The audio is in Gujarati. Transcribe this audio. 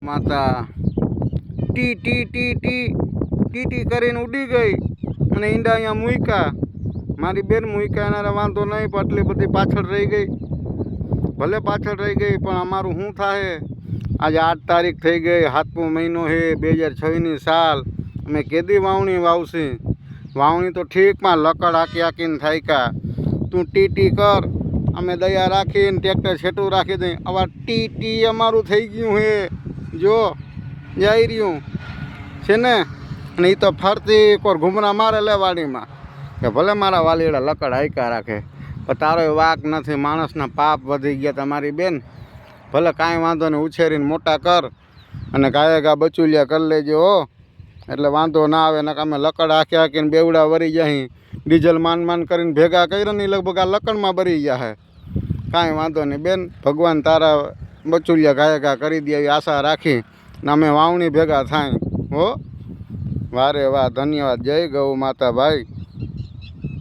માતા T T T T T T કરીને ઉડી ગઈ અને ઈંડા અહીંયા મૂક્યા. મારી બેન મૂક્યા એના વાંધો નહીં, પણ આટલી બધી પાછળ રહી ગઈ. ભલે પાછળ રહી ગઈ પણ અમારું શું થાય? આજે 8 તારીખ થઈ ગઈ, 7મો મહિનો છે 2026ની સાલ. અમે કેદી વાવણી વાવશી? વાવણી તો ઠીકમાં લકડ હાકી હાકીને થાય કા. તું ટી ટી કર, અમે દયા રાખીને ટ્રેક્ટર છેટું રાખી દઈ. આવા ટી ટી અમારું થઈ ગયું હે, જો જઈ રહ્યું છે ને. અને એ તો ફરતી કોર ઘૂમરા મારે લે વાડીમાં કે ભલે મારા વાલીડા લકડ હાઈકા રાખે, પણ તારો વાક નથી. માણસના પાપ વધી ગયા. તમારી બેન ભલે કાંઈ વાંધો નહીં, ઉછેરીને મોટા કર અને ગાયે ગા બચુલિયા કરી લેજો હો, એટલે વાંધો ના આવે. ને અમે લકડ હાંકી હાંકીને બેવડા વરી જાય, ડીઝલ માન કરીને ભેગા કર્યા ને લગભગ આ લકડમાં ભરી ગયા હે. કાંઈ વાંધો નહીં બેન, ભગવાન તારા બચુલિયા ગાયે ગા કરી દે એવી આશા રાખી ને અમે વાવણી ભેગા થાય હો. વારે વાહ, ધન્યવાદ. જય ગૌ માતા ભાઈ.